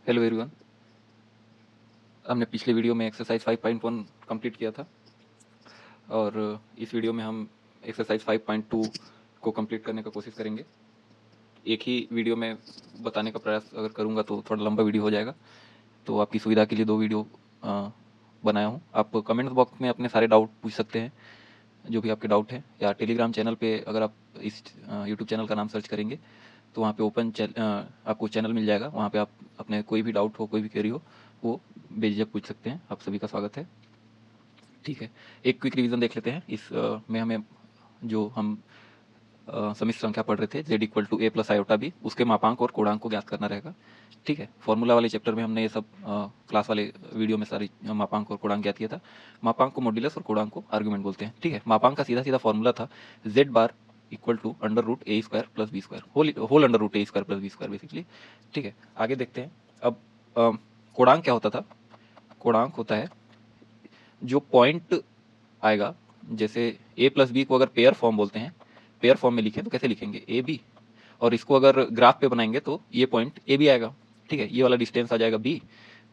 Hello everyone. हमने पिछले video में एक्सरसाइज 5.1 कंप्लीट किया था और इस वीडियो में हम एक्सरसाइज 5.2 को कंप्लीट करने का कोशिश करेंगे। एक ही वीडियो में बताने का प्रयास अगर करूँगा तो थोड़ा लंबा वीडियो हो जाएगा, तो आपकी सुविधा के लिए 2 वीडियो बनाया हूँ। आप कमेंट बॉक्स में अपने सारे डाउट पूछ सकते हैं, जो भी आपके डाउट हैं, या टेलीग्राम चैनल पे अगर आप इस यूट्यूब चैनल का नाम सर्च करेंगे तो वहाँ पे आपको चैनल मिल जाएगा। वहाँ पे आप अपने कोई भी डाउट हो, कोई भी क्वेरी हो, वो बेझिझक पूछ सकते हैं। आप सभी का स्वागत है। ठीक है, एक क्विक रिवीजन देख लेते हैं। इस में हमें जो हम सम्मिश्र संख्या पढ़ रहे थे z equal to A plus iota b, उसके मापांक और कोणांक को ज्ञात करना रहेगा। ठीक है, फॉर्मूला वाले चैप्टर में हमने ये सब क्लास वाले वीडियो में सारी मापांक और कोणांक ज्ञात किया था। मापांक को मॉड्यूलस और कोणांक को आर्गुमेंट बोलते हैं। ठीक है, मापांक का सीधा सीधा फॉर्मूला था z bar equal to under root a square plus B square, whole under root a square plus B square basically. ठीक है, आगे देखते हैं। अब कोणांक क्या होता था? कोणांक होता है जो पॉइंट आएगा, जैसे ए प्लस बी को अगर पेयर फॉर्म बोलते हैं, पेयर फॉर्म में लिखें तो कैसे लिखेंगे ए बी, और इसको अगर ग्राफ पे बनाएंगे तो ये पॉइंट ए बी आएगा। ठीक है, ये वाला डिस्टेंस आ जाएगा बी।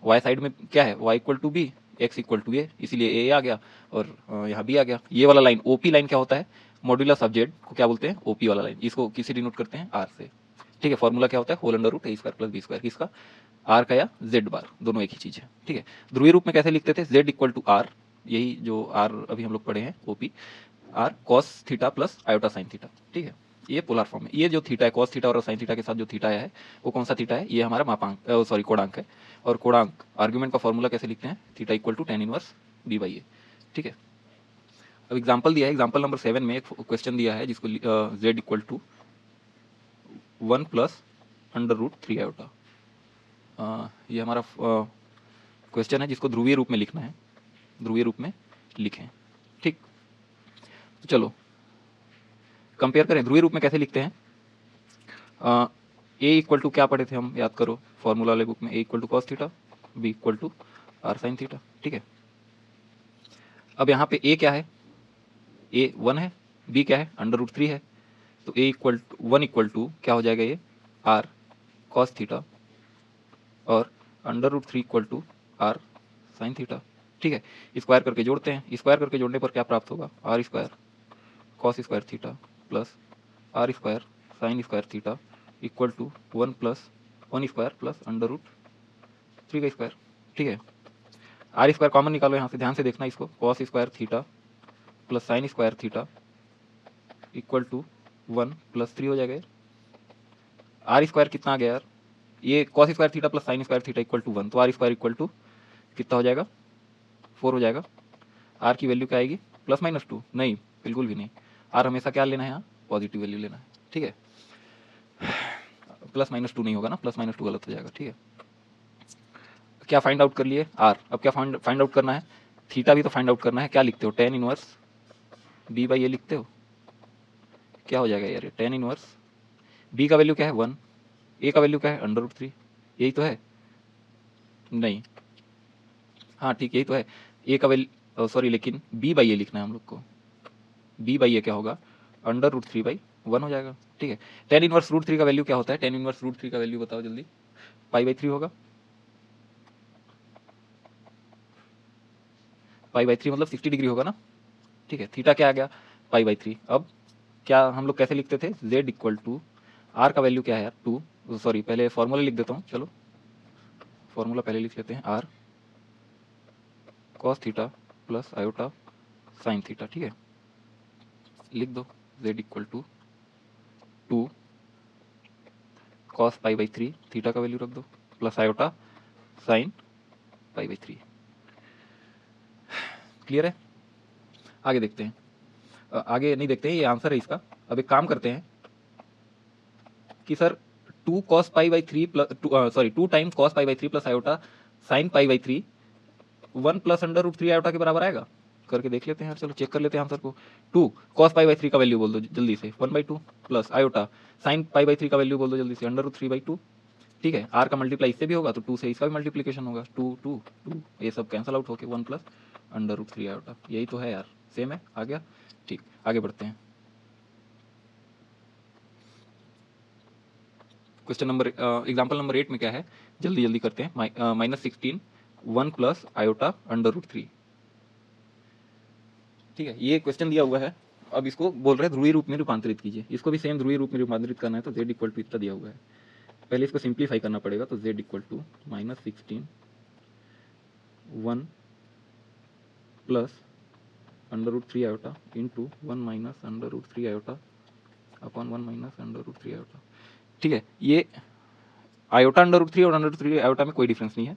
वाई साइड में क्या है? Y equal to B, X equal to A, इसीलिए ए आ गया और यहाँ बी आ गया। ये वाला लाइन ओपी लाइन क्या होता है? मॉड्यूलस ऑफ जेड को क्या बोलते हैं? ओपी वाला लाइन। इसको किसी डिनोट करते हैं आर से। ठीक है, फॉर्मूला क्या होता है? Whole under root a square plus B square. किसका? आर का या जेड बार, दोनों एक ही चीज है। ठीक है, ध्रुवीय रूप में कैसे लिखते थे? जेड इक्वल टू आर, यही जो आर अभी हम लोग पढ़े हैं, OP, r cos theta plus iota sine theta. ठीक है, ये पोलर फॉर्म है। ये जो थीटा है, कॉस थीटा और साइन थीटा के साथ जो थीटा आया है, वो कौन सा थीटा है? ये हमारा मापांक, सॉरी कोणांक है। और कोणांक आर्ग्यूमेंट का फॉर्मूला कैसे लिखते हैं? Theta equal to tan inverse B by A. ठीक है, अब एग्जाम्पल दिया है, एग्जाम्पल नंबर 7 में एक क्वेश्चन दिया है जिसको z equal to 1 plus under root 3 iota. ये हमारा क्वेश्चन है जिसको ध्रुवीय रूप में लिखना है, ध्रुवीय रूप में लिखें। ठीक, तो चलो कंपेयर करें। ध्रुवीय रूप में कैसे लिखते हैं? ए इक्वल टू क्या पढ़े थे हम? याद करो, फॉर्मूला वाले बुक में A equal to cos theta, B equal to are sine theta. ठीक है, अब यहाँ पे ए क्या है? ए 1 है, बी क्या है? अंडर रूट 3 है। तो a equal to 1 equal to क्या हो जाएगा? ये आर कॉस थीटा और under root 3 equal to are sine theta. ठीक है, स्क्वायर करके जोड़ते हैं। स्क्वायर करके जोड़ने पर क्या प्राप्त होगा? R square cos square theta plus r square sine square theta equal to 1 plus 1 square plus under root 3 का स्क्वायर। ठीक है, आर स्क्वायर कॉमन निकालो यहाँ से, ध्यान से देखना इसको। Cos square theta plus sine square theta equal to 1 plus 3 हो जाएगा। आर स्क्वायर कितना आ गया यार? ये cos square theta plus sine square theta equal to 1, तो आर स्क्वायर इक्वल टू कितना हो जाएगा? 4 हो जाएगा। आर की वैल्यू क्या आएगी? Plus minus 2? नहीं, बिल्कुल भी नहीं। आर हमेशा क्या लेना है? यहाँ पॉजिटिव वैल्यू लेना है। ठीक है, प्लस माइनस 2 नहीं होगा ना, प्लस माइनस 2 गलत हो जाएगा। ठीक है, क्या फाइंड आउट कर लिए? आर। अब क्या फाइंड आउट करना है? थीटा भी तो फाइंड आउट करना है। क्या लिखते हो? tan inverse B by a लिखते हो। क्या हो जाएगा यार? ये tan इनवर्स बी का वैल्यू क्या है? 1, ए का वैल्यू क्या है? Under root 3। यही तो है? नहीं, हाँ ठीक, यही तो है। ए का वैल्यू, सॉरी, लेकिन बी बाई ए लिखना है हम लोग को। बी बाई ए क्या होगा? अंडर रूट 3 बाई 1 हो जाएगा। ठीक है, tan इनवर्स रूट 3 का वैल्यू क्या होता है? tan इनवर्स रूट 3 का वैल्यू बताओ जल्दी। पाई बाई 3 होगा। पाई बाई 3 मतलब 60 डिग्री होगा ना। ठीक है, थीटा क्या आ गया? पाई बाई 3। अब क्या हम लोग कैसे लिखते थे? z इक्वल टू आर का वैल्यू क्या है यार? 2। सॉरी, पहले फॉर्मूला लिख देता हूँ। चलो फॉर्मूला पहले लिख लेते हैं। R cos theta plus iota sine theta. ठीक है, लिख दो z equal to 2 cos pi by 3, theta का वैल्यू रख दो, plus iota sine pi by 3। Clear है? आगे देखते हैं। आगे नहीं देखते हैं, ये आंसर है इसका। अब एक काम करते हैं कि sir 2 cos pi by 3 plus, sorry 2 times cos pi by 3 plus iota sine pi by 3 1 plus under root 3 iota के बराबर आएगा? करके देख लेते हैं यार। चलो चेक कर लेते हैं आंसर को। 2 कॉस पाई बाई 3 का वैल्यू बोल दो जल्दी से, 1/2 plus iota sine pi by 3 का वैल्यू बोल दो जल्दी से, अंडर रूट 3/2। ठीक है, आर का मल्टीप्लाई इससे भी होगा तो 2 से इसका भी मल्टीप्लीकेशन होगा। 2 2 2, ये सब कैंसिल आउट होके 1 प्लस अंडर रूट 3 आयोटा। यही तो है यार, सेम है। आ गया? ठीक, आगे बढ़ते हैं। क्वेश्चन नंबर एग्जाम्पल नंबर 8 में क्या है, जल्दी जल्दी करते हैं। -16 1 प्लस आयोटा अंडर रूट 3। ठीक है, ये क्वेश्चन दिया हुआ है। अब इसको बोल रहे हैं ध्रुवीय रूप में रूपांतरित कीजिए। इसको भी सेम ध्रुवीय रूप में रूपांतरित करना है तो z इक्वल टू इतना दिया हुआ है। पहले इसको सिंप्लीफाई करना पड़ेगा, तो z equal to -16 1 plus under root 3 iota into 1 minus under root 3 iota upon 1 minus under root 3 iota. ठीक है, ये आयोटा अंडर रूट 3 और अंडर रूट 3 आयोटा में कोई डिफरेंस नहीं है।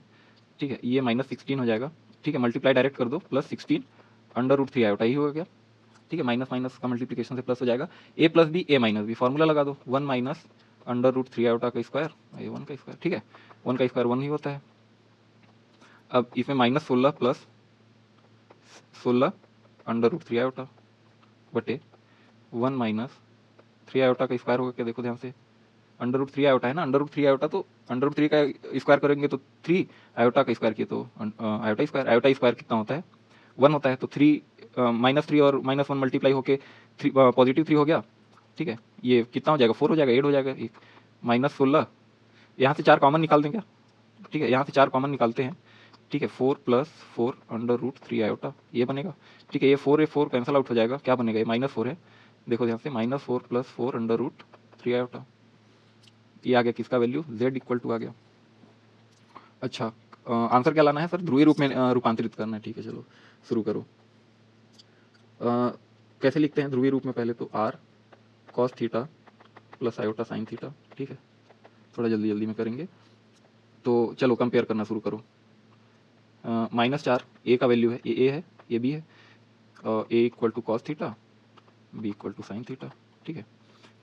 ठीक है, ये -16 हो जाएगा। ठीक है, मल्टीप्लाई डायरेक्ट कर दो, प्लस 16 अंडर रूट 3 आयोटा ही हो गया। ठीक है, माइनस माइनस का मल्टीप्लिकेशन से प्लस हो जाएगा। ए प्लस बी ए माइनस बी, फॉर्मूला लगा दो, 1 माइनस अंडर रूट 3 आयोटा का स्क्वायर, ये 1 का स्क्वायर। ठीक है, 1 का स्क्वायर 1 ही होता है। अब इसमें -16 प्लस 16 अंडर रूट 3 आयोटा बटे 1 माइनस 3 आयोटा का स्क्वायर होगा क्या, देखो ध्यान से, अंडर रूट 3 आयोटा है ना, अंडर रूट 3 आयोटा, तो अंडर रूट 3 का स्क्वायर करेंगे तो 3 आयोटा का स्क्वायर किए तो आयोटा स्क्वायर। आयोटा स्क्वायर कितना होता है, 1 होता है, तो 3 -3 और -1 मल्टीप्लाई होके पॉजिटिव 3 हो गया। ठीक है, ये कितना हो जाएगा, 4 हो जाएगा, 8 हो जाएगा। एक -16, यहाँ से 4 कॉमन निकाल देंगे। ठीक है, यहाँ से 4 कॉमन निकालते हैं। ठीक है, 4 + 4 अंडर रूट 3 आयोटा ये बनेगा। ठीक है, ये 4 कैंसिल आउट हो जाएगा, क्या बनेगा, ये -4 है, देखो ध्यान से, -4 + 4 अंडर रूट 3 आयोटा। ये आ गया किसका वैल्यू, z इक्वल टू आ गया। अच्छा, आंसर क्या लाना है सर, ध्रुवीय रूप में रूपांतरित करना है। ठीक है, चलो शुरू करो। कैसे लिखते हैं ध्रुवीय रूप में, पहले तो r cos theta plus iota sine theta. ठीक है, थोड़ा जल्दी जल्दी में करेंगे, तो चलो कंपेयर करना शुरू करो। -4 a का वैल्यू है, ये a है, ये b है, a equal to cos theta, b equal to sine theta. ठीक है,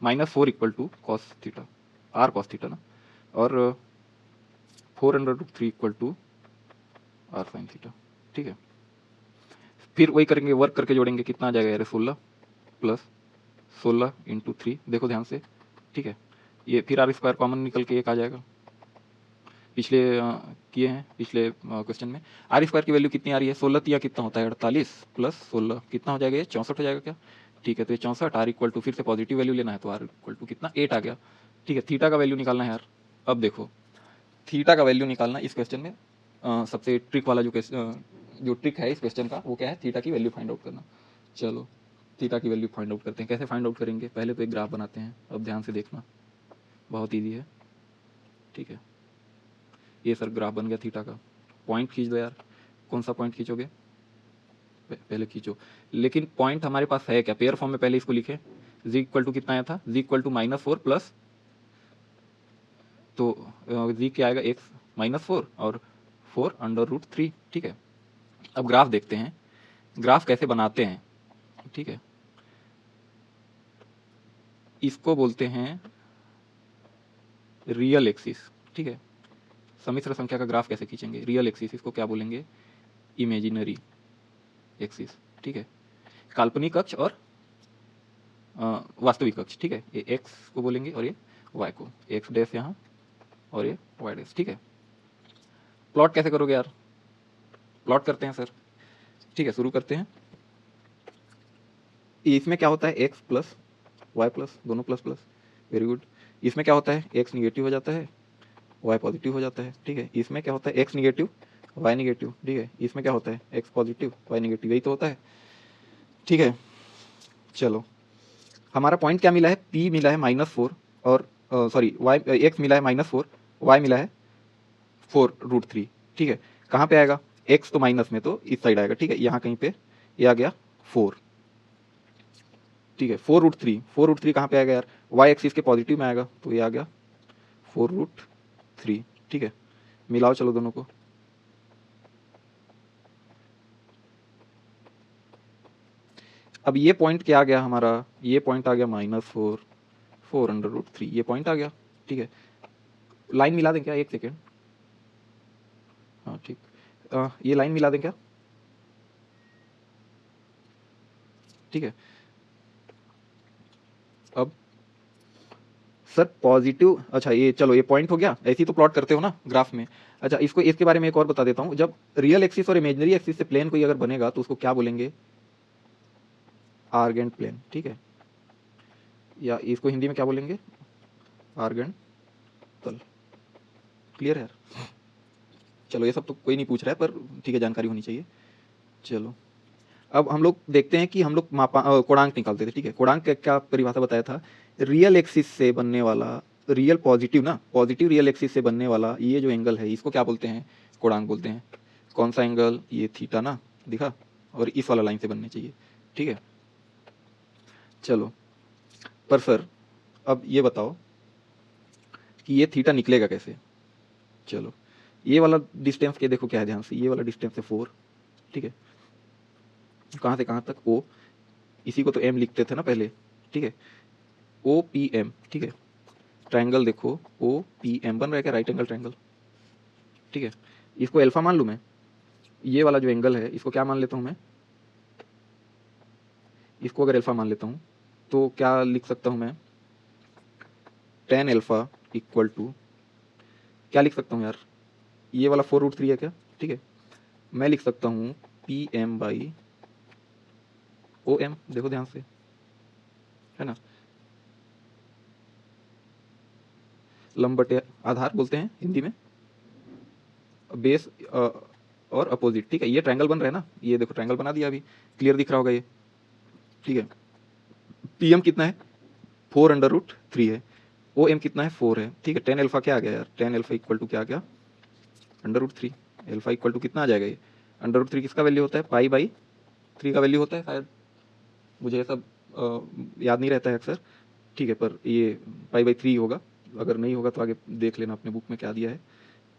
-4 equal to cos theta, r cos theta ना, और 4 under root 3 equal to r sine theta. ठीक है, फिर वही करेंगे, वर्क करके जोड़ेंगे, कितना आ जाएगा यार, 16 प्लस 16 इंटू 3, देखो ध्यान से। ठीक है, ये फिर r स्क्वायर कॉमन निकल के 1 आ जाएगा। पिछले किए हैं, पिछले क्वेश्चन में r स्क्वायर की वैल्यू कितनी आ रही है, 16 या कितना होता है, 48 प्लस 16 कितना हो जाएगा, ये 64 हो जाएगा क्या। ठीक है, तो ये 64, r इक्वल टू फिर से पॉजिटिव वैल्यू लेना है, तो r इक्वल टू कितना, 8 आ गया। ठीक है, थीटा का वैल्यू निकालना है यार। अब देखो, थीटा का वैल्यू निकालना इस क्वेश्चन में सबसे ट्रिक वाला जो ट्रिक है इस क्वेश्चन का, वो क्या है, थीटा की वैल्यू फाइंड आउट करना। चलो थीटा की वैल्यू फाइंड आउट करते हैं। कैसे फाइंड आउट करेंगे, पहले तो एक ग्राफ बनाते हैं, अब ध्यान से देखना, बहुत ईजी है। ठीक है, ये सर ग्राफ बन गया थीटा का। पॉइंट खींच दो यार, कौन सा पॉइंट खींचोगे, पहले खींचो। लेकिन पॉइंट हमारे पास है क्या, पेयर फॉर्म में पहले इसको लिखे, z इक्वल टू कितना आया था, z इक्वल टू -4 प्लस, तो z क्या आएगा, x -4 और 4 अंडर रूट 3। ठीक है, अब ग्राफ देखते हैं, ग्राफ कैसे बनाते हैं। ठीक है, इसको बोलते हैं रियल एक्सिस। ठीक है, सम्मिश्र संख्या का ग्राफ कैसे खींचेंगे, रियल एक्सिस, इसको क्या बोलेंगे, इमेजिनरी एक्सिस। ठीक है, काल्पनिक अक्ष और वास्तविक अक्ष। ठीक है, ये x को बोलेंगे और ये y को, x डैश यहाँ और ये y डैश। ठीक है, प्लॉट कैसे करोगे यार, प्लॉट करते हैं सर। ठीक है, शुरू करते हैं। इसमें क्या होता है, x प्लस वाई प्लस, दोनों प्लस प्लस, वेरी गुड। इसमें क्या होता है, x निगेटिव हो जाता है, y पॉजिटिव हो जाता है। ठीक है, इसमें क्या होता है, x निगेटिव y निगेटिव। ठीक है, इसमें क्या होता है, x पॉजिटिव y निगेटिव, यही तो होता है। ठीक है, चलो हमारा पॉइंट क्या मिला है, p मिला है -4 और सॉरी y, x मिला है -4, y मिला है 4√3। ठीक है, कहाँ पे आएगा, x तो माइनस में, तो इस साइड आएगा। ठीक है, यहाँ कहीं पे ये आ गया 4। ठीक है, 4√3, 4√3 कहाँ पे आएगा यार, y एक्सिस के पॉजिटिव में आएगा, तो ये आ गया 4√3। ठीक है, मिलाओ चलो दोनों को, अब ये पॉइंट क्या आ गया हमारा, ये पॉइंट आ गया -4, 4√3, ये पॉइंट आ गया। ठीक है, लाइन मिला दें क्या, एक सेकेंड, हाँ ठीक, ये लाइन मिला दें क्या। ठीक है, अब सर पॉजिटिव, अच्छा ये चलो ये पॉइंट हो गया, ऐसे ही तो प्लॉट करते हो ना ग्राफ में। अच्छा, इसको इसके बारे में एक और बता देता हूँ, जब रियल एक्सिस और इमेजिनरी एक्सिस से प्लेन कोई अगर बनेगा तो उसको क्या बोलेंगे, आर्गेंट प्लेन। ठीक है, या इसको हिंदी में क्या बोलेंगे, आर्गेंट तल। क्लियर है यार? चलो ये सब तो कोई नहीं पूछ रहा है, पर ठीक है, जानकारी होनी चाहिए। चलो अब हम लोग देखते हैं कि हम लोग कोणांक निकालते थे, ठीक है। कोणांक का क्या परिभाषा बताया था? रियल एक्सिस से बनने वाला, रियल पॉजिटिव ना, पॉजिटिव रियल एक्सिस से बनने वाला ये जो एंगल है इसको क्या बोलते हैं? कोणांक बोलते हैं। कौन सा एंगल? ये थीटा ना, दिखा, और इस वाला लाइन से बनने चाहिए, ठीक है। चलो पर सर अब ये बताओ कि ये थीटा निकलेगा कैसे? चलो ये वाला डिस्टेंस के देखो क्या है ध्यान से, ये वाला डिस्टेंस है 4, ठीक है। कहाँ से कहाँ तक? ओ, इसी को तो एम लिखते थे ना पहले, ठीक है। ओ पी एम, ठीक है। ट्रायंगल देखो ओ पी एम बन रहा है क्या? राइट एंगल ट्रायंगल, ठीक है। इसको अल्फा मान लूँ मैं, ये वाला जो एंगल है इसको क्या मान लेता हूँ मैं? इसको अगर अल्फा मान लेता हूँ तो क्या लिख सकता हूँ मैं? tan अल्फा इक्वल टू क्या लिख सकता हूँ यार? ये वाला 4√3 है क्या? ठीक है, मैं लिख सकता हूँ P M by O M, देखो ध्यान से, है ना। लंब बटे आधार बोलते हैं हिंदी में, बेस और अपोजिट, ठीक है। ये ट्रायंगल बन रहा है ना, ये देखो ट्रायंगल बना दिया अभी, क्लियर दिख रहा होगा ये, ठीक है। पी एम कितना है? 4√3 है। ओ एम कितना है? 4 है, ठीक है। tan अल्फा क्या आ गया यार? tan अल्फा इक्वल टू क्या आ गया? √3। अल्फा इक्वल टू कितना आ जाएगा ये? √3 किसका वैल्यू होता है? पाई/3 का वैल्यू होता है शायद, मुझे सब याद नहीं रहता है अक्सर, ठीक है। पर ये पाई/3 होगा, अगर नहीं होगा तो आगे देख लेना अपने बुक में क्या दिया है,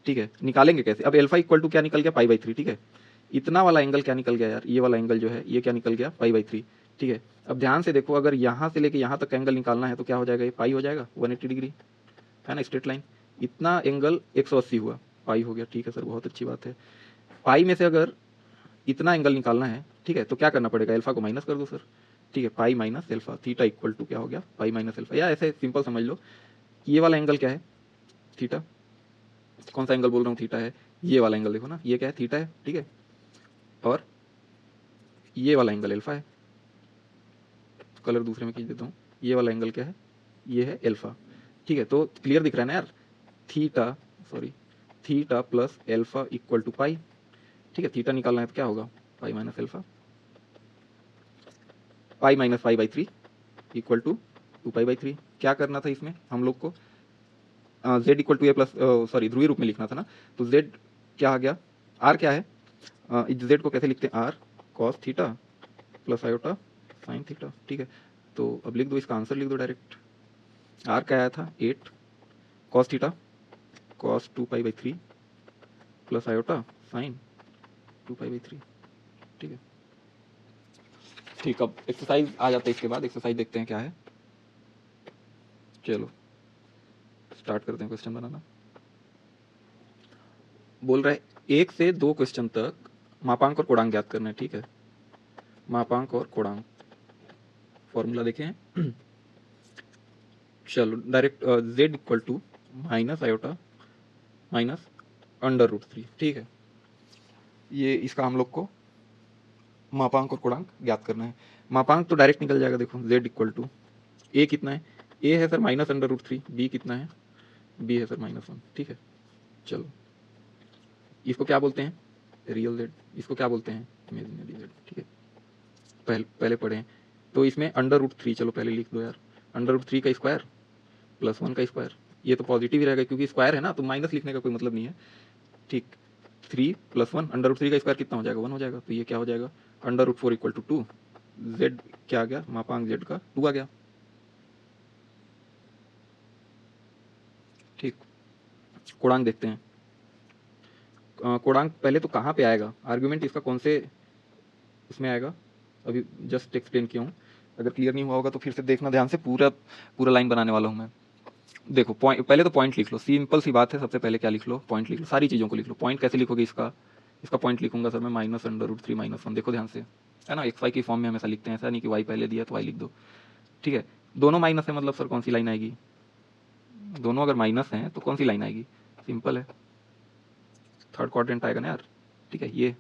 ठीक है। निकालेंगे कैसे? अब अल्फा इक्वल टू क्या निकल गया? पाई/3, ठीक है। इतना वाला एंगल क्या निकल गया यार? ये वाला एंगल जो है ये क्या निकल गया? पाई/3, ठीक है। अब ध्यान से देखो, अगर यहाँ से लेके यहाँ तक एंगल निकालना है तो क्या हो जाएगा? ये पाई हो जाएगा, 180 डिग्री, है ना, स्ट्रेट लाइन। इतना एंगल 180 हुआ, पाई हो गया, ठीक है सर, बहुत अच्छी बात है। पाई में से अगर इतना एंगल निकालना है, ठीक है, तो क्या करना पड़ेगा? अल्फा को माइनस कर दो सर, ठीक है। Pi minus alpha, theta equal to क्या हो गया? Pi minus alpha. या ऐसे सिंपल समझ लो कि ये वाला एंगल क्या है? थीटा। कौन सा एंगल बोल रहा हूँ थीटा है? ये वाला एंगल देखो ना, ये क्या है? थीटा है, ठीक है। और ये वाला एंगल अल्फा है, कलर दूसरे में खींच देता हूँ। ये वाला एंगल क्या है? ये है अल्फा, ठीक है। तो क्लियर दिख रहा है ना यार? Theta, sorry, theta plus alpha equal to pi, ठीक है। थीटा निकालना है तो क्या होगा? Pi minus alpha, pi minus pi equal to 2 pi. क्या करना था इसमें हम लोग को? z equal to A plus, sorry, ध्रुवीय रूप में लिखना था ना, तो z क्या आ गया? r क्या है? इस z को कैसे लिखते हैं? r cos theta plus iota sine theta, ठीक है। तो अब लिख दो, इसका आंसर लिख दो डायरेक्ट। r क्या आया था? 8 cos theta cos 2 pi plus iota sine 2 pi, ठीक है। ठीक, अब एक्सरसाइज आ जाते हैं, इसके बाद एक्सरसाइज देखते हैं क्या है। चलो स्टार्ट करते हैं क्वेश्चन बनाना। बोल रहा है 1 से 2 क्वेश्चन तक मापांक और कोणांक ज्ञात करना है, ठीक है। मापांक और कोणांक फॉर्मूला देखें हैं। चलो direct z equal to minus iota minus √3, ठीक है। ये इसका हम लोग को मापांक और कोणांक ज्ञात करना है। मापांक तो डायरेक्ट निकल जाएगा, देखो z इक्वल टू a कितना है? a है सर -√3, b कितना है? b है सर -1, ठीक है। चलो इसको क्या बोलते हैं? रियल z, इसको क्या बोलते हैं? इमेजिनरी z, ठीक है। पहले पढ़े हैं। तो इसमें √3, चलो पहले लिख दो यार, √3 का स्क्वायर प्लस 1 का स्क्वायर, ये तो पॉजिटिव ही रहेगा क्योंकि स्क्वायर है ना, तो माइनस लिखने का कोई मतलब नहीं है, ठीक। 3 + 1, √3 का स्क्वायर कितना हो जाएगा? 1 हो जाएगा, तो ये क्या हो जाएगा? √4 इक्वल टू 2, z क्या आ गया? मापांक z का 2 आ गया, ठीक। कोणांक देखते हैं। कोणांक पहले तो कहाँ पे आएगा? आर्गुमेंट इसका कौन से उसमें आएगा? अभी जस्ट एक्सप्लेन किया हूँ, अगर क्लियर नहीं हुआ होगा तो फिर से देखना ध्यान से, पूरा पूरा लाइन बनाने वाला हूँ मैं। देखो पॉइंट, पहले तो पॉइंट लिख लो, सिंपल सी बात है। सबसे पहले क्या लिख लो? पॉइंट लिख लो, सारी चीज़ों को लिख लो। पॉइंट कैसे लिखोगे इसका? इसका पॉइंट लिखूंगा सर मैं -√3 -1, देखो ध्यान से, है ना। x y की फॉर्म में हमेशा लिखते हैं, ऐसा नहीं कि y पहले दिया तो y लिख दो, ठीक है। दोनों माइनस है, मतलब सर कौन सी लाइन आएगी? दोनों अगर माइनस हैं तो कौन सी लाइन आएगी? सिंपल है, थर्ड क्वाड्रेंट आएगा ना यार, ठीक है। ये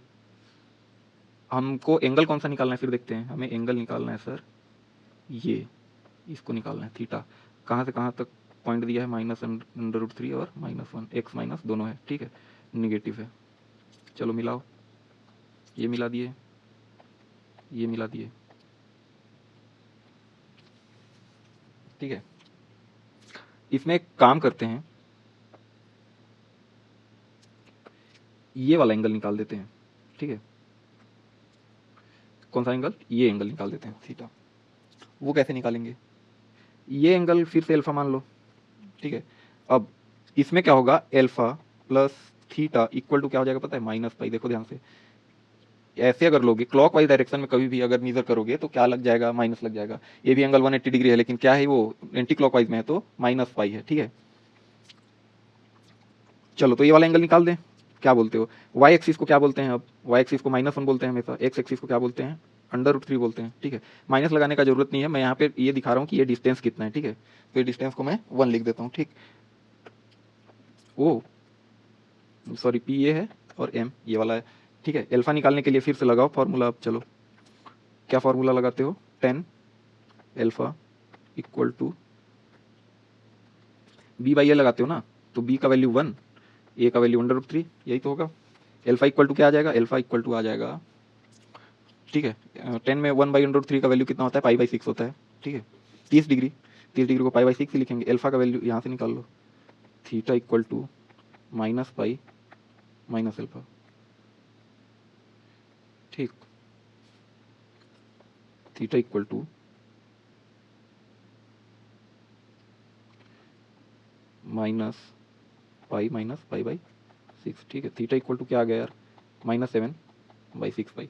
हमको एंगल कौन सा निकालना है फिर देखते हैं। हमें एंगल निकालना है सर, ये इसको निकालना है, थीटा। कहाँ से कहाँ तक? पॉइंट दिया है -√3 और -1, एक्स माइनस दोनों है, ठीक है, निगेटिव है। चलो मिलाओ, ये मिला दिए, ये मिला दिए, ठीक है। इसमें एक काम करते हैं, ये वाला एंगल निकाल देते हैं, ठीक है। कौन सा एंगल? ये एंगल निकाल देते हैं, थीटा। वो कैसे निकालेंगे? ये एंगल फिर से अल्फा मान लो, ठीक है। अब इसमें क्या होगा, alpha plus theta equal to क्या हो जाएगा पता है, -पाई। देखो ध्यान से, ऐसे अगर लोगे क्लॉकवाइज डायरेक्शन में कभी भी अगर मेजर करोगे तो क्या लग जाएगा, माइनस लग जाएगा। ये भी एंगल 180 डिग्री है, लेकिन क्या है वो एंटी क्लॉकवाइज में है तो -पाई है, ठीक है। चलो तो ये वाला एंगल निकाल दें। क्या बोलते हो, वाई एक्सिस को क्या बोलते हैं? अब वाई एक्सिस को -1 बोलते हैं हमेशा, एक्स एक्सिस को क्या बोलते हैं, √3 बोलते हैं, ठीक है। माइनस लगाने का जरूरत नहीं है, मैं यहाँ पे ये दिखा रहा हूँ कि ये डिस्टेंस कितना है, ठीक है। तो ये डिस्टेंस को मैं 1 लिख देता हूँ, ठीक। ओ सॉरी, पी ये है और एम ये वाला है, ठीक है। अल्फा निकालने के लिए फिर से लगाओ फॉर्मूला। अब चलो, क्या फॉर्मूला लगाते हो, 10 alpha equal to B by A लगाते हो ना, तो बी का वैल्यू 1, ए का वैल्यू √3, यही तो होगा। अल्फा इक्वल टू क्या आ जाएगा, अल्फा इक्वल टू आ जाएगा, ठीक है। 10 में 1/√3 का वैल्यू कितना होता है, पाई/6 होता है, ठीक है। 30 डिग्री, 30 डिग्री को पाई/6 ही लिखेंगे। अल्फा का वैल्यू यहाँ से निकाल लो, theta equal to -pi minus alpha, ठीक। Theta equal to -pi minus pi, ठीक है। थीटा इक्वल टू क्या आ गया यार, -7/6 पाई।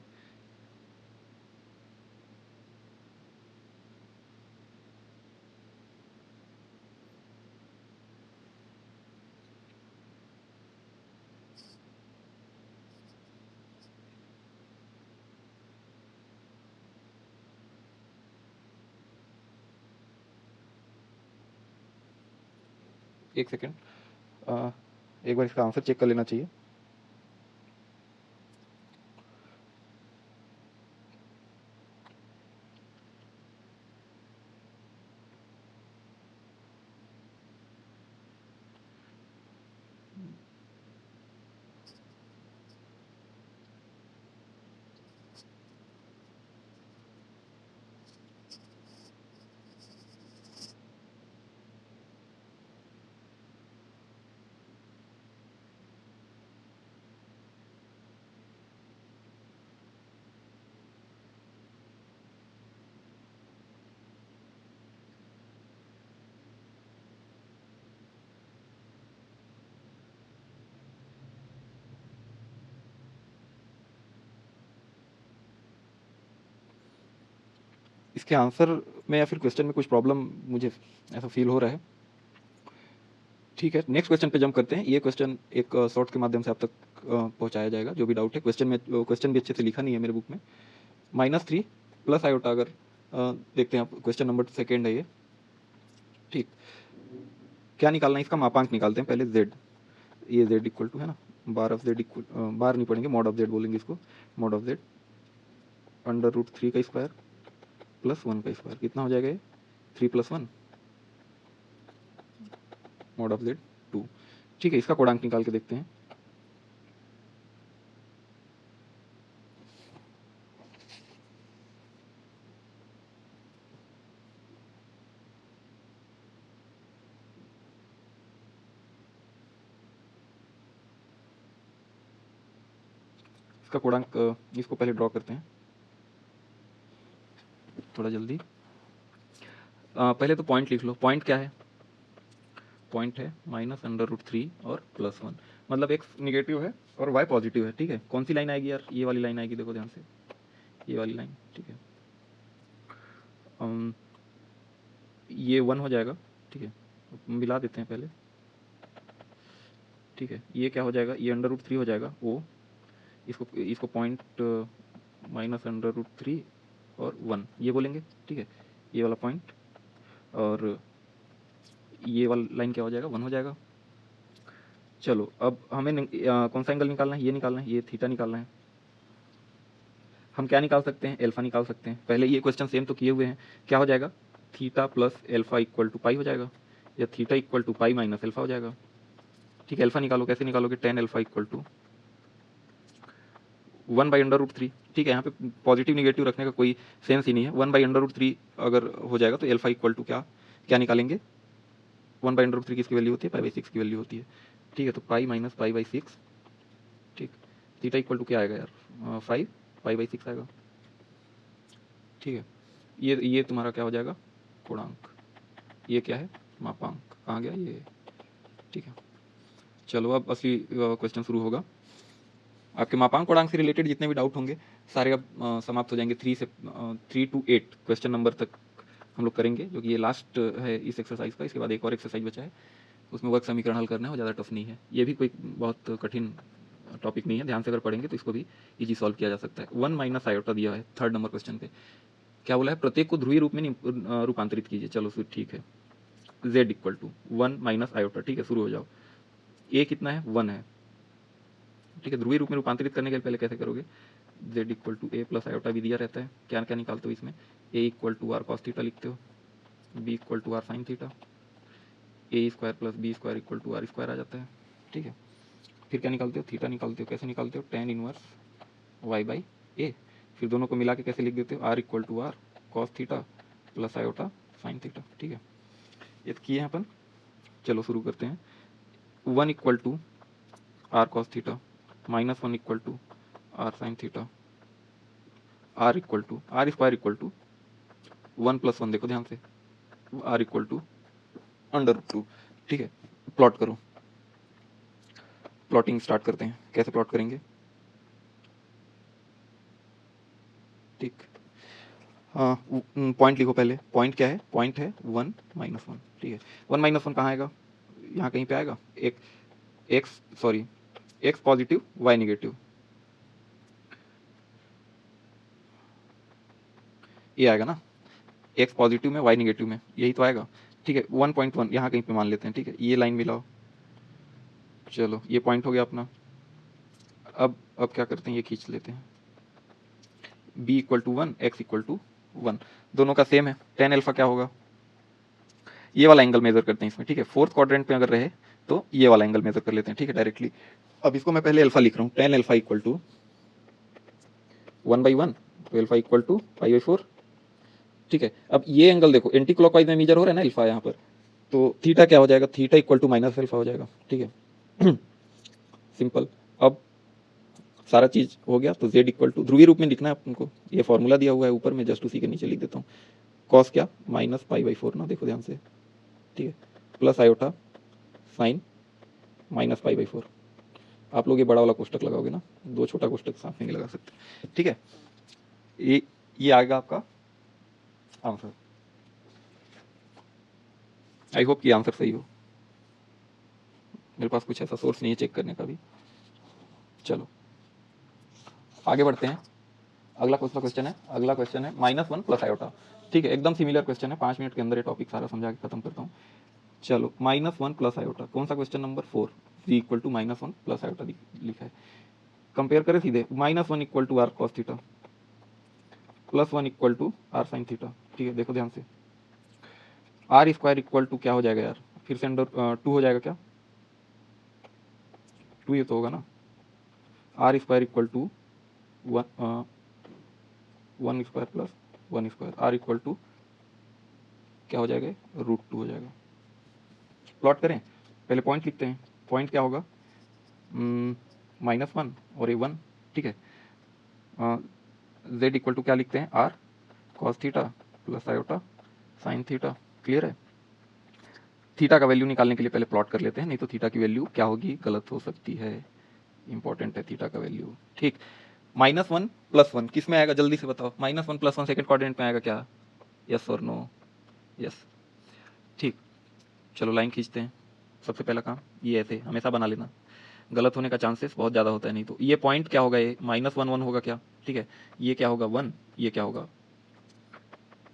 एक सेकेंड, एक बार इसका आंसर चेक कर लेना चाहिए। इसके आंसर में या फिर क्वेश्चन में कुछ प्रॉब्लम मुझे ऐसा फील हो रहा है, ठीक है। नेक्स्ट क्वेश्चन पे जंप करते हैं। ये क्वेश्चन एक शॉर्ट के माध्यम से आप तक पहुंचाया जाएगा, जो भी डाउट है। क्वेश्चन में क्वेश्चन भी अच्छे से लिखा नहीं है मेरे बुक में। -3 प्लस आयोटा, अगर देखते हैं आप, क्वेश्चन नंबर 2 है ये, ठीक। क्या निकालना है, इसका मापांक निकालते हैं पहले, z। ये z इक्वल टू है ना, बार ऑफ z इक्वल, बार नहीं पढ़ेंगे, मॉड ऑफ z बोलेंगे इसको, मॉड ऑफ z √3 का स्क्वायर प्लस 1 का स्क्वायर, कितना हो जाएगा ये, 3 + 1 मॉड ऑफ z 2, ठीक है। इसका कोणांक निकाल के देखते हैं। इसका कोणांक, इसको पहले ड्रॉ करते हैं थोड़ा जल्दी। पहले तो पॉइंट लिख लो। पॉइंट क्या है, पॉइंट है -√3 और +1, मतलब x निगेटिव है और y पॉजिटिव है, ठीक है। कौन सी लाइन आएगी यार, ये वाली लाइन आएगी, देखो ध्यान से, ये वाली लाइन, ठीक है। ये 1 हो जाएगा, ठीक है। मिला देते हैं पहले, ठीक है। ये क्या हो जाएगा, ये √3 हो जाएगा, ओ, इसको पॉइंट -√3 और 1 ये बोलेंगे, ठीक है। ये वाला पॉइंट, और ये वाला लाइन क्या हो जाएगा, 1 हो जाएगा। चलो अब हमें कौन सा एंगल निकालना है, ये निकालना है, ये थीटा निकालना है। हम क्या निकाल सकते हैं, अल्फा निकाल सकते हैं। पहले ये क्वेश्चन सेम तो किए हुए हैं, क्या हो जाएगा, theta plus alpha equal to pi हो जाएगा। या theta equal to pi minus alpha हो जाएगा। ठीक है, अल्फा निकालो, कैसे निकालोगे, टेन अल्फा इक्वल टू 1/√3। ठीक है, यहाँ पे पॉजिटिव निगेटिव रखने का कोई सेंस ही नहीं है। 1/√3 अगर हो जाएगा तो अल्फा इक्वल टू क्या क्या निकालेंगे, 1/√3 किसकी वैल्यू होती है, पाई/6 की वैल्यू होती है। ठीक है, तो पाई माइनस पाई/6। ठीक, थीटा इक्वल टू क्या आएगा यार, 5 पाई/6 आएगा। ठीक है, ये तुम्हारा क्या हो जाएगा, कोणांक। ये क्या है, मापांक। कहाँ गया ये। ठीक है, चलो अब असली क्वेश्चन शुरू होगा। आपके मापांक कोणांक से रिलेटेड जितने भी डाउट होंगे सारे अब समाप्त हो जाएंगे। 3 to 8 क्वेश्चन नंबर तक हम लोग करेंगे, जो कि ये लास्ट है इस एक्सरसाइज का। इसके बाद एक और एक्सरसाइज बचा है, उसमें वर्ग समीकरण हल करना है, वो ज़्यादा टफ नहीं है। ये भी कोई बहुत कठिन टॉपिक नहीं है, ध्यान से अगर पढ़ेंगे तो इसको भी इजी सॉल्व किया जा सकता है। 1 माइनस आयोटा दिया है थर्ड नंबर क्वेश्चन पे। क्या बोला है, प्रत्येक को ध्रुवीय रूप में रूपांतरित कीजिए। चलो फिर ठीक है, z equal to 1 minus iota. ठीक है, शुरू हो जाओ। a कितना है, 1 है। ठीक है, ध्रुवीय रूप में रूपांतरित करने के लिए पहले कैसे करोगे, z equal to A plus iota भी दिया रहता है। क्या क्या निकालते हो इसमें, a equal to are cos theta लिखते हो, b equal to are sine theta, A square plus B square equal to are square आ जाता है। ठीक है, फिर क्या निकालते हो, थीटा निकालते हो। कैसे निकालते हो, tan इनवर्स y बाई ए। फिर दोनों को मिला के कैसे लिख देते हो, r equal to are cos theta plus iota sine theta. ठीक है, ये तो किए हैं अपन। चलो शुरू करते हैं। 1 equal to are cos theta minus 1 equal to are sine theta, r equal to are square equal to 1 plus 1, देखो ध्यान से, आर इक्वल टू √2। ठीक है, प्लॉट करो। प्लॉटिंग स्टार्ट करते हैं। कैसे प्लॉट करेंगे, ठीक, हाँ, पॉइंट लिखो पहले। पॉइंट क्या है, पॉइंट है 1 माइनस 1। ठीक है, 1 माइनस 1 कहाँ आएगा, यहाँ कहीं पे आएगा। एक्स पॉजिटिव वाई निगेटिव, ये आएगा ना, एक्स पॉजिटिव में वाई निगेटिव में, यही तो आएगा। ठीक है, 1.1 यहाँ कहीं पे मान लेते हैं। ठीक है, ये लाइन मिलाओ। चलो ये पॉइंट हो गया अपना। अब क्या करते हैं, ये खींच लेते हैं। b equal to 1, x equal to 1, दोनों का सेम है। tan अल्फा क्या होगा, ये वाला एंगल मेजर करते हैं इसमें। ठीक है, फोर्थ क्वाड्रेंट पे अगर रहे तो ये वाला एंगल मेजर कर लेते हैं। ठीक है, डायरेक्टली। अब इसको मैं पहले अल्फा लिख रहा हूँ, tan अल्फा इक्वल टू 1/1, तो अल्फा इक्वल टू π/4। ठीक है, अब ये एंगल देखो, एंटी क्लॉकवाइज में मेजर हो रहा है ना अल्फा यहाँ पर, तो थीटा क्या हो जाएगा, theta equal to minus alpha हो जाएगा। ठीक है, सिंपल। अब सारा चीज हो गया, तो z इक्वल टू, ध्रुवीय रूप में लिखना है आपको, ये फॉर्मूला दिया हुआ है ऊपर में, जस्ट उसी के नीचे लिख देता हूँ। कॉस क्या, माइनस π/4 ना, देखो ध्यान से। ठीक है, प्लस आयोटा साइन माइनस π/4। आप लोग ये बड़ा वाला कोष्टक लगाओगे ना, दो छोटा कोष्टक साथ में नहीं लगा सकते। ठीक है, ये आएगा आपका आंसर। आई होप कि आंसर सही हो। मेरे पास कुछ ऐसा सोर्स नहीं है चेक करने का भी। चलो आगे बढ़ते हैं। अगला क्वेश्चन है, -1 प्लस आयोटा। ठीक है, एकदम सिमिलर क्वेश्चन है, 5 मिनट के अंदर ये टॉपिक सारा समझा के खत्म करता हूँ। चलो, -1 प्लस आयोटा, कौन सा question number 4, v equal to -1 plus iota लिखा है। कंपेयर करें सीधे, -1 equal to are cos theta plus 1 equal to are sine theta. ठीक है, देखो ध्यान से, आर स्क्वायर इक्वल टू क्या हो जाएगा यार, फिर से अंडर 2 हो जाएगा क्या, 2 ये तो होगा ना। R square equal to 1 square plus 1 square, r equal to क्या हो जाएगा, √2 हो जाएगा। प्लॉट करें, पहले पॉइंट लिखते हैं। पॉइंट क्या होगा, -1 और ये 1। ठीक है, z इक्वल टू क्या लिखते हैं, r cos theta plus iota sine theta. Clear है। थीटा का वैल्यू निकालने के लिए पहले प्लॉट कर लेते हैं, नहीं तो थीटा की वैल्यू क्या होगी, गलत हो सकती है। इंपॉर्टेंट है थीटा का वैल्यू। ठीक, -1 प्लस 1 किस में आएगा, जल्दी से बताओ। -1 प्लस 1 सेकंड क्वाड्रेंट में आएगा क्या, यस और नो, यस। ठीक, चलो लाइन खींचते हैं। सबसे पहला काम ये ऐसे हमेशा बना लेना, गलत होने का चांसेस बहुत ज़्यादा होता है। नहीं तो ये पॉइंट क्या होगा, ये -1 होगा क्या। ठीक है, ये क्या होगा 1, ये क्या होगा,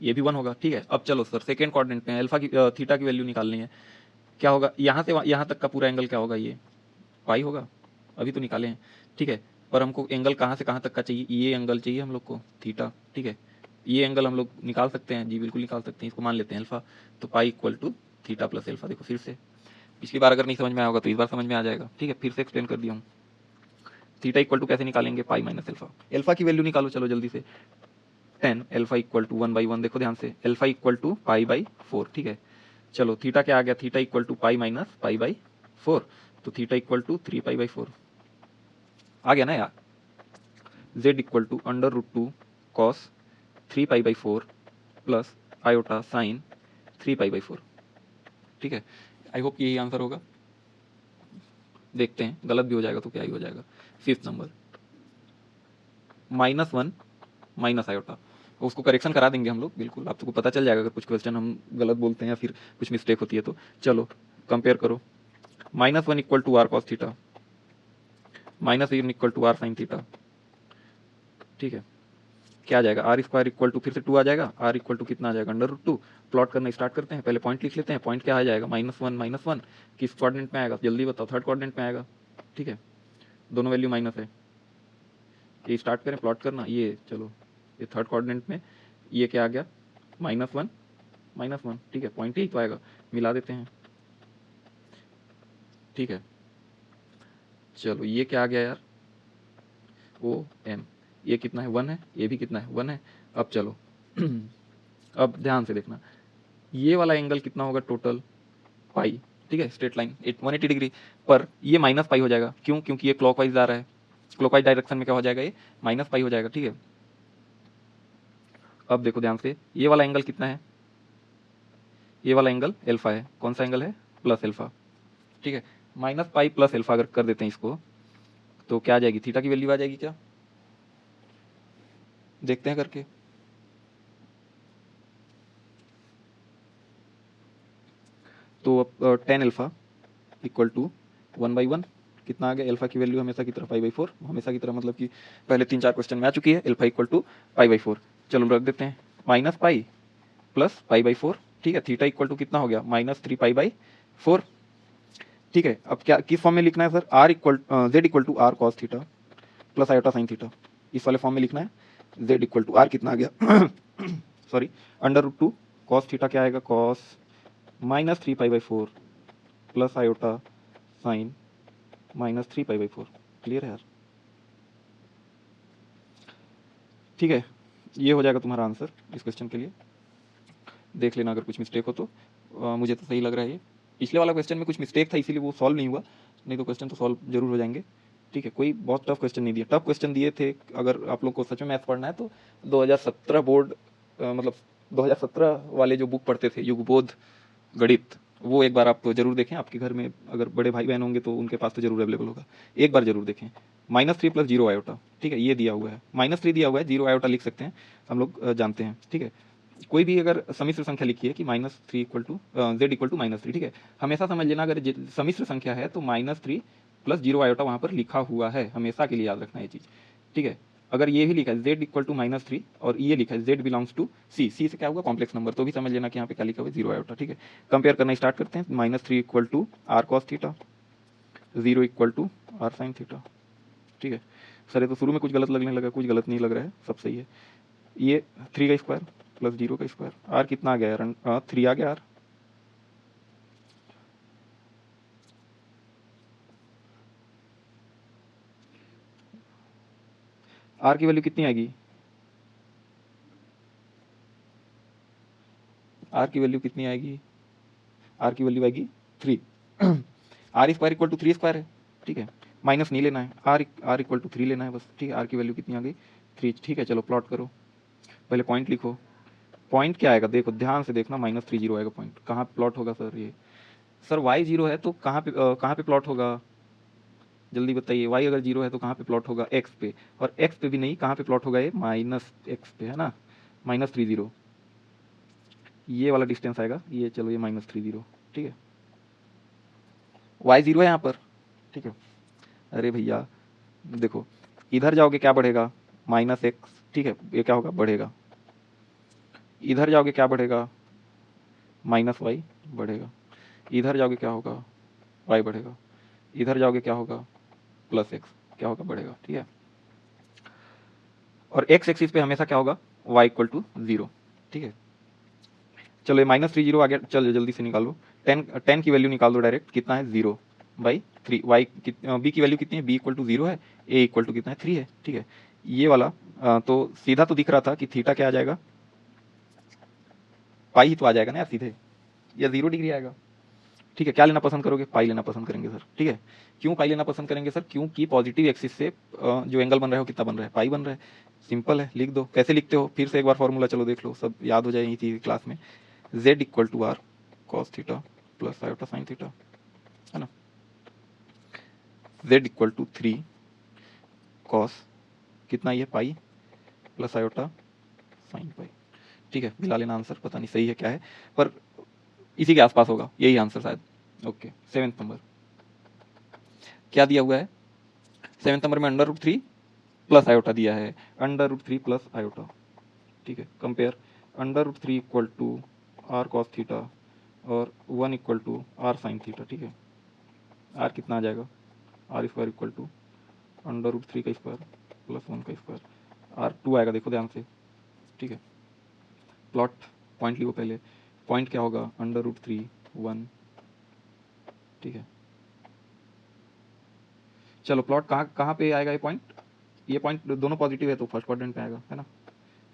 ये भी 1 होगा। ठीक है, अब चलो सर सेकेंड क्वाड्रेंट में अल्फा की थीटा की वैल्यू निकालनी है। क्या होगा, यहाँ से यहाँ तक का पूरा एंगल क्या होगा, ये पाई होगा, अभी तो निकाले हैं। ठीक है, पर हमको एंगल कहाँ से कहाँ तक का चाहिए, ये एंगल चाहिए हम लोग को, थीटा। ठीक है, ये एंगल हम लोग निकाल सकते हैं जी, बिल्कुल निकाल सकते हैं। इसको मान लेते हैं अल्फा, तो pi equal to theta plus alpha. देखो फिर से, पिछली बार अगर नहीं समझ में आया होगा तो इस बार समझ में आ जाएगा, ठीक है। फिर से एक्सप्लेन कर दिया हूँ। थीटा इक्वल टू कैसे निकालेंगे, पाई माइनस एल्फा। एल्फा की वैल्यू निकालो चलो जल्दी से, 10 एल्फा इक्वल टू 1/1। देखो ध्यान से, alpha equal to pi by 4, ठीक है। चलो थीटा क्या आ गया, theta equal to pi minus pi by 4, तो theta equal to 3 pi by 4 आ गया ना यार। z equal to under root 2 cos 3 pi by 4 plus iota sine 3 pi by 4, ठीक है। आई होप यही आंसर होगा। देखते हैं, गलत भी हो जाएगा तो क्या ही हो जाएगा। 5th नंबर -1 माइनस आयोटा, उसको करेक्शन करा देंगे हम लोग, बिल्कुल आपको पता चल जाएगा अगर कुछ क्वेश्चन हम गलत बोलते हैं या फिर कुछ मिस्टेक होती है तो। चलो कंपेयर करो, -1 equal to are cos theta, -1 equal to are sine theta, ठीक है। क्या आ जाएगा, आर स्क्वायर इक्वल टू फिर से 2 आ जाएगा, आर इक्वल टू कितना आ जाएगा, अंडर रूट 2। प्लॉट करना स्टार्ट करते हैं, पहले पॉइंट लिख लेते हैं। पॉइंट क्या आ जाएगा, -1 किस कोऑर्डिनेट में आएगा जल्दी बताओ, थर्ड कोऑर्डिनेट में आएगा, ठीक है। दोनों वैल्यू माइनस है, ये स्टार्ट करें प्लॉट करना। ये चलो ये थर्ड कोऑर्डिनेट में ये क्या आ गया, -1, ठीक है। पॉइंट ही तो आएगा, मिला देते हैं, ठीक है। चलो ये क्या आ गया यार, ओ एम, ये कितना है 1 है, ये भी कितना है 1 है। अब चलो अब ध्यान से देखना, ये वाला एंगल कितना होगा टोटल, पाई, ठीक है। स्ट्रेट लाइन 180 डिग्री पर ये माइनस पाई हो जाएगा, क्यों, क्योंकि ये क्लॉकवाइज जा रहा है, क्लॉकवाइज डायरेक्शन में क्या हो जाएगा, ये माइनस पाई हो जाएगा, ठीक है। अब देखो ध्यान से, ये वाला एंगल कितना है, ये वाला एंगल एल्फा है। कौन सा एंगल है, प्लस एल्फा, ठीक है। माइनस पाई प्लस एल्फा अगर कर देते हैं इसको तो क्या आ जाएगी, थीटा की वैल्यू आ जाएगी क्या, देखते हैं करके। तो अब 10 एल्फा इक्वल टू 1/1 कितना आ गया, एल्फा की वैल्यू हमेशा की तरह पाई बाई 4, हमेशा की तरह मतलब कि पहले 3-4 क्वेश्चन में आ चुकी है, alpha equal to pi by 4। चलो रख देते हैं, minus pi plus pi by 4, ठीक है। थीटा इक्वल टू कितना हो गया, -3 पाई बाई 4, ठीक है। अब क्या किस फॉर्म में लिखना है sir, r equal z equal to are cos theta plus iota sine theta, इस वाले फॉर्म में लिखना है। जेड इक्वल टू आर कितना आ गया sorry, under root 2 cos theta क्या आएगा, cos -3 pi by 4 plus iota sine -3 pi by 4। Clear है यार, ठीक है। ये हो जाएगा तुम्हारा आंसर इस क्वेश्चन के लिए। देख लेना अगर कुछ मिस्टेक हो तो, मुझे तो सही लग रहा है ये। पिछले वाला क्वेश्चन में कुछ मिस्टेक था इसीलिए वो सॉल्व नहीं हुआ, नहीं तो क्वेश्चन तो सॉल्व जरूर हो जाएंगे, ठीक है। कोई बहुत टफ क्वेश्चन नहीं दिया, टफ क्वेश्चन दिए थे। अगर आप लोग को सच में मैथ्स पढ़ना है तो 2017 बोर्ड मतलब 2017 वाले जो बुक पढ़ते थे, युगबोध गणित, वो एक बार आप जरूर देखें। आपके घर में अगर बड़े भाई बहन होंगे तो उनके पास तो जरूर अवेलेबल होगा, एक बार जरूर देखें। -3 प्लस 0 आयोटा, ठीक है, ये दिया हुआ है, -3 दिया हुआ है, 0 आयोटा लिख सकते हैं, हम लोग जानते हैं, ठीक है। कोई भी अगर सम्मिश्र संख्या लिखी है कि -3 equal to z equal to -3, ठीक है, हमेशा समझ लेना अगर सम्मिश्र संख्या है तो -3 प्लस 0 आयोटा वहाँ पर लिखा हुआ है, हमेशा के लिए याद रखना ये चीज़, ठीक है। अगर ये भी लिखा है जेड इक्वल टू -3 और ये लिखा है जेड बिलोंग्स टू सी, सी से क्या होगा कॉम्प्लेक्स नंबर, तो भी समझ लेना कि यहाँ पे क्या लिखा हुआ है 0 आयोटा, ठीक है। कंपेयर करना स्टार्ट करते हैं, -3 equal to are cos theta, 0 equal to are sine theta, ठीक है। सर ये तो शुरू में कुछ गलत लगने लगा, कुछ गलत नहीं लग रहा है, सब सही है। ये 3 का स्क्वायर प्लस 0 का स्क्वायर, आर कितना आ गया यार, 3 आ गया आर, आर की वैल्यू कितनी आएगी, आर की वैल्यू कितनी आएगी, आर की वैल्यू आएगी 3 r square equal to 3 square है, ठीक है, माइनस नहीं लेना है, आर इक्वल टू 3 लेना है बस, ठीक है। आर की वैल्यू कितनी आ गई 3, ठीक है। चलो प्लॉट करो, पहले पॉइंट लिखो, पॉइंट क्या आएगा देखो ध्यान से देखना, -3 0 आएगा पॉइंट, कहाँ पे प्लॉट होगा सर ये, सर वाई 0 है तो कहाँ पे प्लॉट होगा, जल्दी बताइए। वाई अगर 0 है तो कहाँ पे प्लॉट होगा, एक्स पे, और एक्स पे भी नहीं, कहाँ पे प्लॉट होगा ये, -x पे है ना, -3 0, ये वाला डिस्टेंस आएगा ये, चलो ये -3 0, ठीक है। वाई 0 है यहाँ पर, ठीक है। अरे भैया देखो, इधर जाओगे क्या बढ़ेगा, -x, ठीक है, ये क्या होगा बढ़ेगा, इधर जाओगे क्या बढ़ेगा, -y बढ़ेगा, इधर जाओगे क्या होगा, y बढ़ेगा, इधर जाओगे क्या होगा, +x, क्या होगा बढ़ेगा, ठीक है। और x एक्सिस पे हमेशा क्या होगा, y इक्वल टू 0, ठीक है। चलो ये -3 0 आ गया, चलो जल्दी से निकालो, टेन की वैल्यू निकाल दो डायरेक्ट, कितना है 0/3। वाई बी की वैल्यू कितनी है, बी इक्वल टू 0 है, ए इक्वल टू कितना है 3 है, ठीक है। ये वाला तो सीधा तो दिख रहा था कि थीटा क्या आ जाएगा, पाई ही तो आ जाएगा ना यार सीधे, या 0 डिग्री आएगा, ठीक है। क्या लेना पसंद करोगे, पाई लेना पसंद करेंगे सर, ठीक है। क्यों पाई लेना पसंद करेंगे सर, क्योंकि पॉजिटिव एक्सिस से जो एंगल बन रहा है वो कितना बन रहा है, पाई बन रहा है। सिंपल है, लिख दो। कैसे लिखते हो, फिर से एक बार फॉर्मूला चलो देख लो, सब याद हो जाए यही थी क्लास में। z equal to are cos theta plus iota sine theta, है ना। z इक्वल टू 3 कॉस कितना ये pi plus iota sine pi, ठीक है। मिला लेना आंसर, पता नहीं सही है क्या है, पर इसी के आसपास होगा, यही आंसर शायद। ओके, 7th नंबर क्या दिया हुआ है, 7th नंबर में √3 प्लस आयोटा दिया है, √3 प्लस आयोटा, ठीक है। Compare √3 equal to are cos theta और 1 equal to are sine theta, ठीक है। आर कितना आ जाएगा, आर स्क्वायर इक्वल टू √3 का स्क्वायर प्लस 1 का स्क्वायर, आर 2 आएगा, देखो ध्यान से, ठीक है। प्लॉट पॉइंट लिखो पहले, पॉइंट क्या होगा, √3 1, ठीक है। चलो प्लॉट कहाँ कहाँ पे आएगा ये पॉइंट दोनों पॉजिटिव है तो फर्स्ट क्वाड्रेंट पे आएगा, है ना।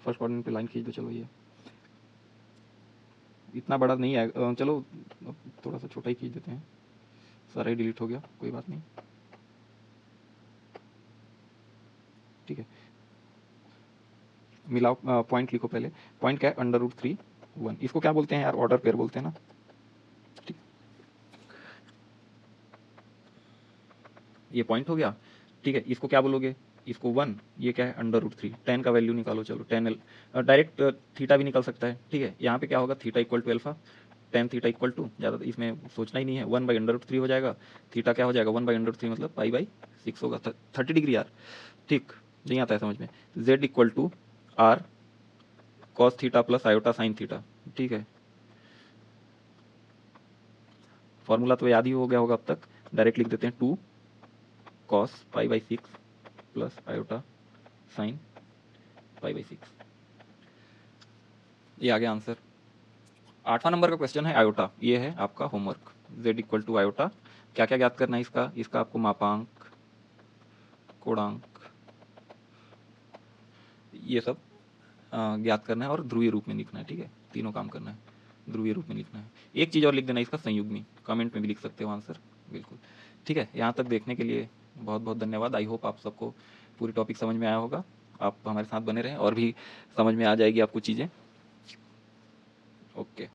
फर्स्ट क्वाड्रेंट पे लाइन खींच दो, चलो ये इतना बड़ा नहीं आएगा, चलो अब थोड़ा सा छोटा ही खींच देते हैं, सारा ही डिलीट हो गया, कोई बात नहीं, ठीक है। मिलाओ, पॉइंट लिखो पहले, पॉइंट क्या है, √3 1, इसको क्या बोलते हैं यार, ऑर्डर पेयर बोलते हैं ना, ठीक। ये पॉइंट हो गया, ठीक है। इसको क्या बोलोगे, इसको 1, ये क्या है √3, 10 का वैल्यू निकालो, चलो 10 डायरेक्ट थीटा भी निकल सकता है, ठीक है। यहाँ पे क्या होगा, theta equal to alpha, 10 theta equal to, ज़्यादा इसमें सोचना ही नहीं है, 1/√3 हो जाएगा, थीटा क्या हो जाएगा 1/√3 मतलब पाई/6 होगा, 30 डिग्री यार, ठीक, नहीं आता है समझ में। z equal to are cos theta plus iota sine theta, ठीक है। फॉर्मूला तो याद ही हो गया होगा अब तक, डायरेक्ट लिख देते हैं 2 cos pi plus iota sine pi, ये आ गया आंसर। 8वां नंबर का क्वेश्चन है आयोटा, ये है आपका homework. z equal to iota, क्या क्या ज्ञात करना है इसका आपको मापांक, कोणांक, ये सब ज्ञात करना है और ध्रुवीय रूप में लिखना है, ठीक है। तीनों काम करना है, ध्रुवीय रूप में लिखना है। एक चीज़ और लिख देना इसका संयुग्मी, कमेंट में भी लिख सकते हो आंसर, बिल्कुल, ठीक है। यहाँ तक देखने के लिए बहुत बहुत धन्यवाद। आई होप आप सबको पूरी टॉपिक समझ में आया होगा, आप हमारे साथ बने रहें और भी समझ में आ जाएगी आपको चीज़ें। ओके।